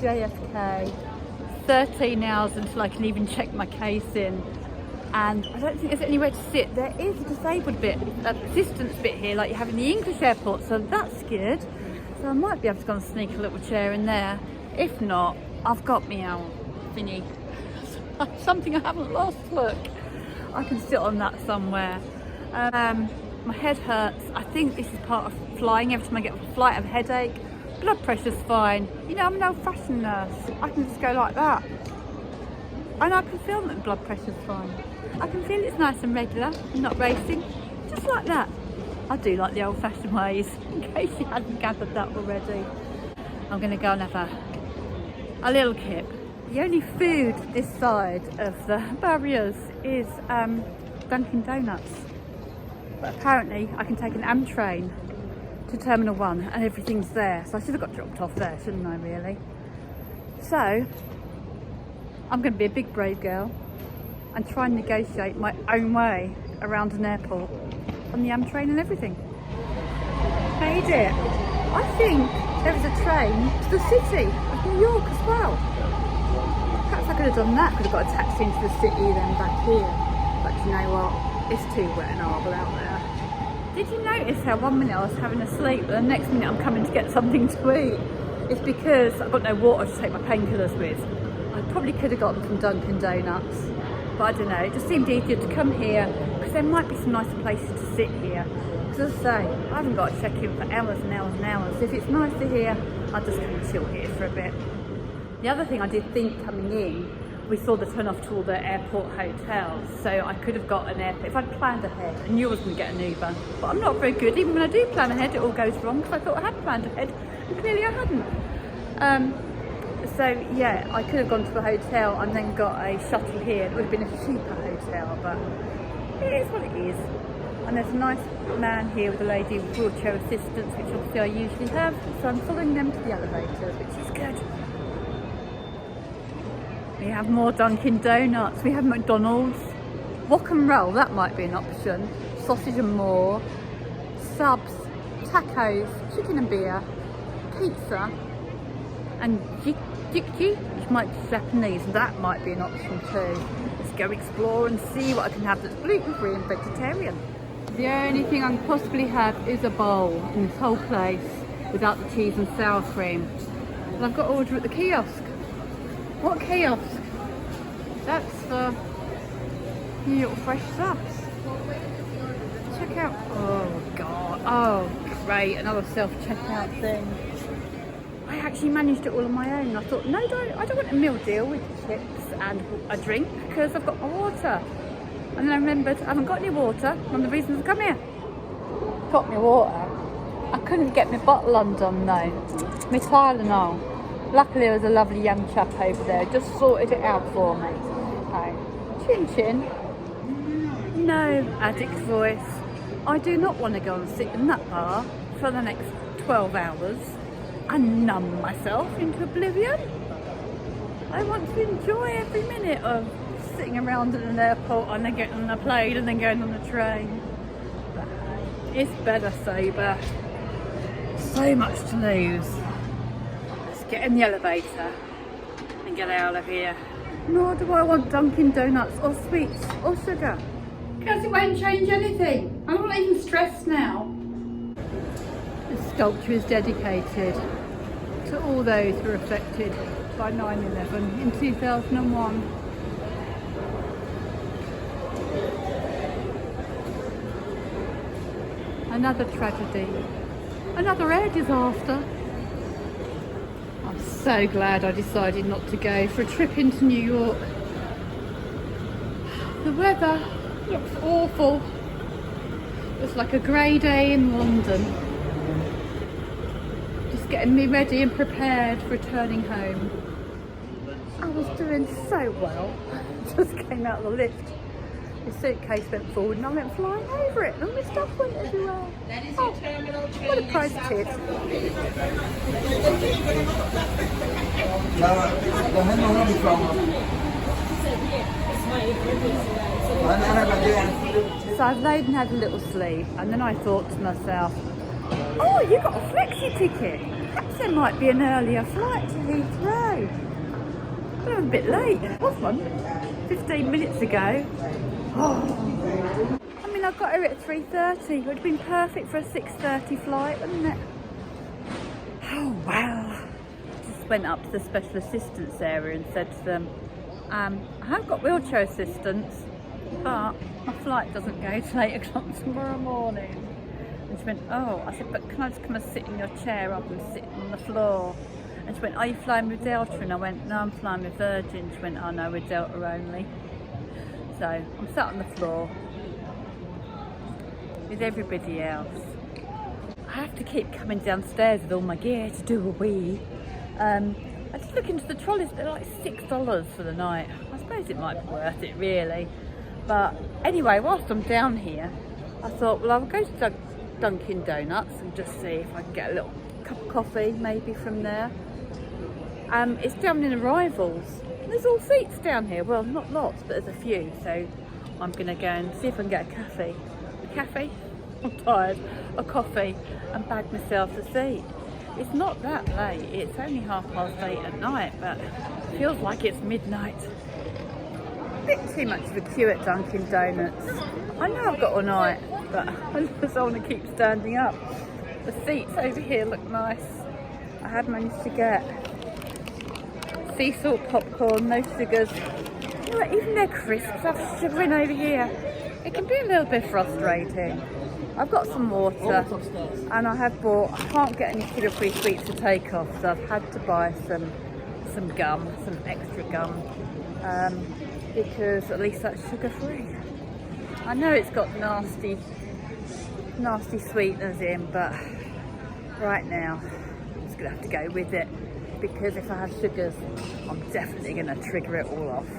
JFK. 13 hours until I can even check my case in. And I don't think there's anywhere to sit. There is a disabled bit, assistance bit here, like you have in the English airport, so that's good. So I might be able to go and sneak a little chair in there. If not, I've got me out thingy. Something I haven't lost, look. I can sit on that somewhere. My head hurts. I think this is part of flying. Every time I get off a flight I have a headache. Blood pressure's fine. You know, I'm an old-fashioned nurse. I can just go like that. And I can feel that the blood pressure's fine. I can feel it's nice and regular and not racing. Just like that. I do like the old-fashioned ways, in case you hadn't gathered that already. I'm going to go and have a little kip. The only food this side of the barriers is Dunkin' Donuts. But apparently I can take an Amtrain to Terminal 1 and everything's there. So I should have got dropped off there, shouldn't I really? So I'm going to be a big brave girl and try and negotiate my own way around an airport on the Amtrain and everything. Made it. I think there is a train to the city of New York as well. Perhaps I could have done that, could have got a taxi into the city then back here. But you know what, it's too wet and horrible out there. Did you notice how one minute I was having a sleep and the next minute I'm coming to get something to eat? It's because I've got no water to take my painkillers with. I probably could have got them from Dunkin' Donuts, but I don't know, it just seemed easier to come here because there might be some nicer places to sit here. Because as I say, I haven't got to check in for hours and hours and hours. If it's nicer here, I'll just come and chill here for a bit. The other thing I did think coming in, we saw the turn off to all the airport hotels, so I could have got an airport if I'd planned ahead. I knew I was going to get an Uber, but I'm not very good. Even when I do plan ahead, it all goes wrong because I thought I had planned ahead, and clearly I hadn't. So yeah, I could have gone to a hotel and then got a shuttle here. It would have been a cheaper hotel, but it is what it is. And there's a nice man here with a lady with wheelchair assistance, which obviously I usually have, so I'm following them to the elevators, which is good. We have more Dunkin' Donuts, we have McDonald's, wok and roll, that might be an option, sausage and more, subs, tacos, chicken and beer, pizza, and jikji, which might be Japanese, and that might be an option too. Let's go explore and see what I can have that's gluten-free and vegetarian. The only thing I can possibly have is a bowl in this whole place without the cheese and sour cream. And I've got to order at the kiosk. What kiosk? That's the New York Fresh Subs. Check out, oh God, oh great, another self-checkout thing. I actually managed it all on my own. I thought, no, I don't want a meal deal with chips and a drink because I've got my water. And then I remembered I haven't got any water, one of the reasons I've come here. Got me water. I couldn't get my bottle undone though, my Tylenol. Luckily there was a lovely young chap over there, just sorted it out for me. Okay. Chin chin. No, addict voice. I do not want to go and sit in that bar for the next 12 hours and numb myself into oblivion. I want to enjoy every minute of sitting around in an airport and then getting on a plane and then going on a train. But it's better sober. So much to lose. Get in the elevator and get out of here. Nor do I want Dunkin' Donuts or sweets or sugar. Because it won't change anything. I'm not even stressed now. The sculpture is dedicated to all those who were affected by 9/11 in 2001. Another tragedy. Another air disaster. I'm so glad I decided not to go for a trip into New York. The weather looks awful. It's like a grey day in London. Just getting me ready and prepared for returning home. I was doing so well. Just came out of the lift. The suitcase went forward and I went flying over it and my stuff went everywhere. That is your terminal What a price tip. So I've laid and had a little sleep and then I thought to myself, oh, you got a flexi ticket. Perhaps there might be an earlier flight to Heathrow. But I'm a bit late. There was one 15 minutes ago. Oh. I mean, I got here at 3:30. It would have been perfect for a 6:30 flight, wouldn't it? Oh, wow. Just went up to the special assistance area and said to them, I have got wheelchair assistance, but my flight doesn't go till 8 o'clock tomorrow morning. And she went, oh. I said, but can I just come and sit in your chair rather than sitting on the floor? And she went, are you flying with Delta? And I went, no, I'm flying with Virgin. She went, oh no, we're Delta only. So I'm sat on the floor with everybody else. I have to keep coming downstairs with all my gear to do a wee. I just look into the trolleys, they're like $6 for the night. I suppose it might be worth it really. But anyway, whilst I'm down here, I thought, well, I'll go to Dunkin' Donuts and just see if I can get a little cup of coffee maybe from there. It's down in arrivals. There's all seats down here. Well, not lots, but there's a few. So I'm going to go and see if I can get a cafe. A cafe? I'm tired. A coffee and bag myself a seat. It's not that late. It's only 8:30 at night, but it feels like it's midnight. A bit too much of a queue at Dunkin' Donuts. I know I've got all night, but I just don't want to keep standing up. The seats over here look nice. I have managed to get sea salt popcorn, no sugars. You know, even their crisps have sugar in over here. It can be a little bit frustrating. I've got some water and I have bought, I can't get any sugar-free sweets to take off, so I've had to buy some gum, some extra gum, because at least that's sugar-free. I know it's got nasty sweeteners in, but right now I'm just going to have to go with it, because if I have sugars, I'm definitely going to trigger it all off.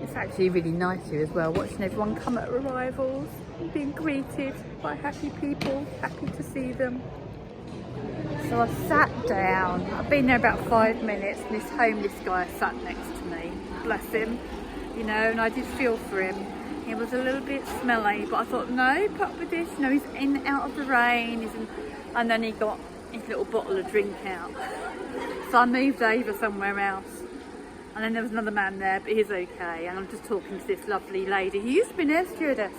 It's actually really nice here as well, watching everyone come at arrivals, being greeted by happy people, happy to see them. So I sat down, I've been there about 5 minutes, and this homeless guy sat next to me, bless him, you know, and I did feel for him. He was a little bit smelly, but I thought, no, put up with this, you know, he's in and out of the rain, and then he got his little bottle of drink out. So I moved over somewhere else. And then there was another man there, but he's okay. And I'm just talking to this lovely lady who used to be an air stewardess.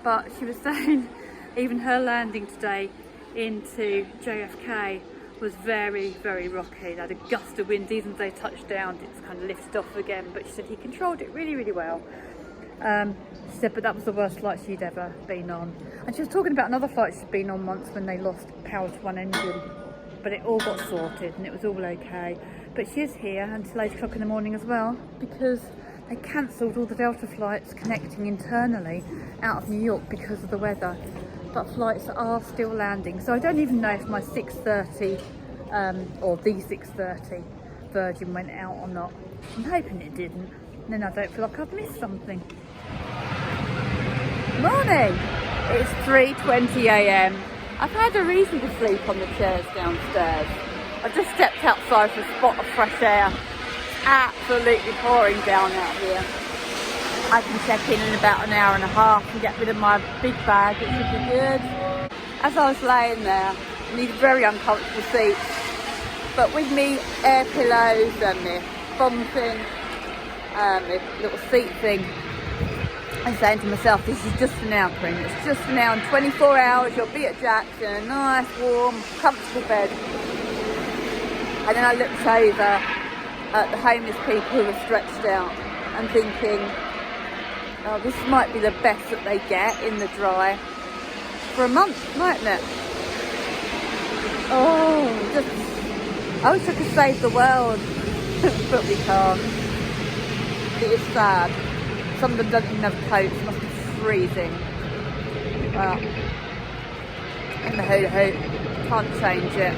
But she was saying even her landing today into JFK was very, very rocky. They had a gust of wind, even though they touched down, it's kind of lifted off again. But she said he controlled it really, really well. She said, but that was the worst flight she'd ever been on. And she was talking about another flight she'd been on once when they lost power to one engine. But it all got sorted and it was all okay. But she is here until 8 o'clock in the morning as well, because they cancelled all the Delta flights connecting internally out of New York because of the weather. But flights are still landing. So I don't even know if my 6:30 or the 6:30 Virgin went out or not. I'm hoping it didn't. And then I don't feel like I've missed something. Morning! It's 3:20 a.m. I've had a reason to sleep on the chairs downstairs. I've just stepped outside for a spot of fresh air. It's absolutely pouring down out here. I can check in about an hour and a half and get rid of my big bag, which should be good. As I was laying there, I needed very uncomfortable seats, but with me air pillows and my bum thing, my little seat thing, I'm saying to myself, this is just for now, Corinne. It's just for now. In 24 hours, you'll be at Jackson, a nice, warm, comfortable bed. And then I looked over at the homeless people who were stretched out and thinking, oh, this might be the best that they get in the dry for a month, mightn't it? Oh, I wish I could save the world, but we can't. It is sad. Some of them don't even have coats, it must be freezing. Well, in the hoo-hoo, can't change it.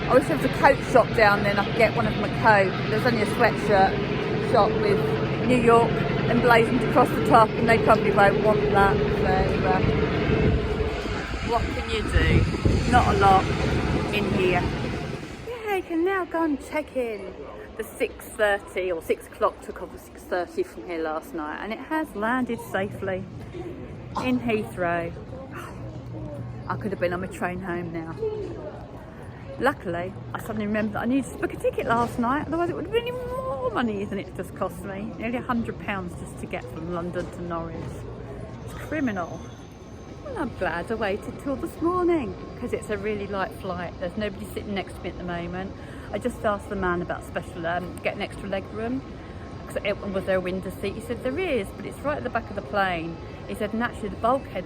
I wish there was a coat shop down there and I could get one of my coats. There's only a sweatshirt shop with New York emblazoned across the top, and they probably won't want that. So, what can you do? Not a lot in here. Yeah, you can now go and check in. The 6:30 or 6 o'clock took off at 6:30 from here last night, and it has landed safely in Heathrow. I could have been on my train home now. Luckily, I suddenly remembered that I needed to book a ticket last night, otherwise it would have been even more money than it just cost me. Nearly £100 just to get from London to Norwich. It's criminal. And I'm glad I waited till this morning because it's a really light flight. There's nobody sitting next to me at the moment. I just asked the man about special, getting extra leg room. Was there a window seat? He said there is, but it's right at the back of the plane. He said, and actually the bulkhead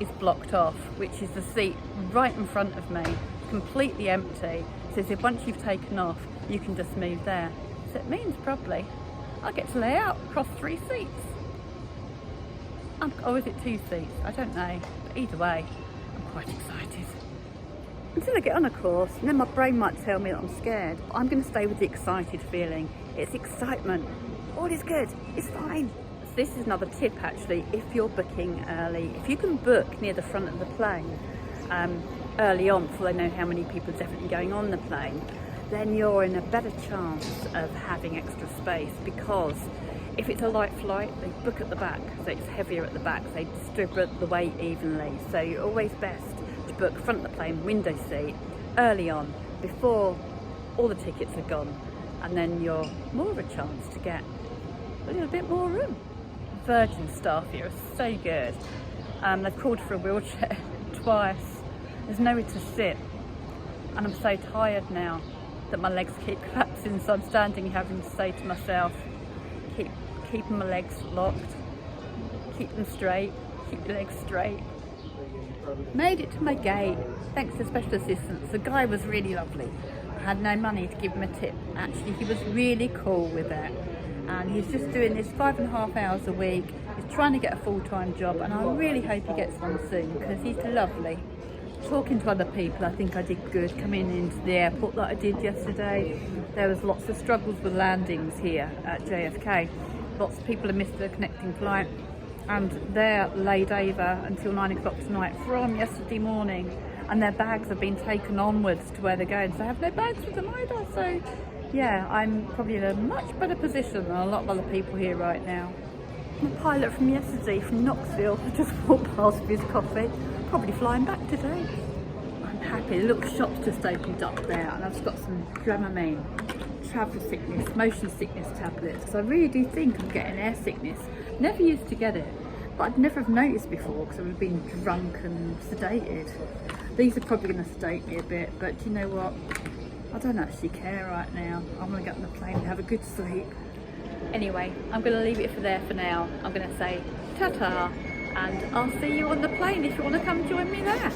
is blocked off, which is the seat right in front of me, completely empty. He says if once you've taken off, you can just move there. So it means probably I'll get to lay out across 3 seats. Or is it 2 seats? I don't know. But either way, I'm quite excited. Until I get on a course, and then my brain might tell me that I'm scared. But I'm going to stay with the excited feeling. It's excitement. All is good. It's fine. So this is another tip actually, if you're booking early. If you can book near the front of the plane early on, before they know how many people are definitely going on the plane, then you're in a better chance of having extra space, because if it's a light flight, they book at the back, so it's heavier at the back, they distribute the weight evenly. So you're always best to book front of the plane, window seat, early on, before all the tickets are gone, and then you're more of a chance to get a little bit more room. Virgin staff here are so good. They've called for a wheelchair twice. There's nowhere to sit, and I'm so tired now that my legs keep collapsing, so I'm standing having to say to myself, keeping my legs locked, keep them straight, keep your legs straight. Made it to my gate, thanks to special assistance. The guy was really lovely. I had no money to give him a tip. Actually, he was really cool with it. And he's just doing this 5.5 hours a week. He's trying to get a full-time job, and I really hope he gets one soon, because he's lovely. Talking to other people, I think I did good coming into the airport that I did yesterday. There was lots of struggles with landings here at JFK. Lots of people have missed their connecting flight, and they're laid over until 9 o'clock tonight from yesterday morning, and their bags have been taken onwards to where they're going, so they have no bags with them either. So yeah, I'm probably in a much better position than a lot of other people here right now. The pilot from yesterday from Knoxville just walked past with his coffee, probably flying back today. I'm happy. The little shop's just opened up there, and I've got some Dramamine, travel sickness, motion sickness tablets, because I really do think I'm getting air sickness. Never used to get it, but I'd never have noticed before because I've been drunk and sedated. These are probably going to sedate me a bit, but do you know what? I don't actually care right now. I'm going to get on the plane and have a good sleep. Anyway, I'm going to leave it there for now. I'm going to say ta-ta, and I'll see you on the plane if you want to come join me there.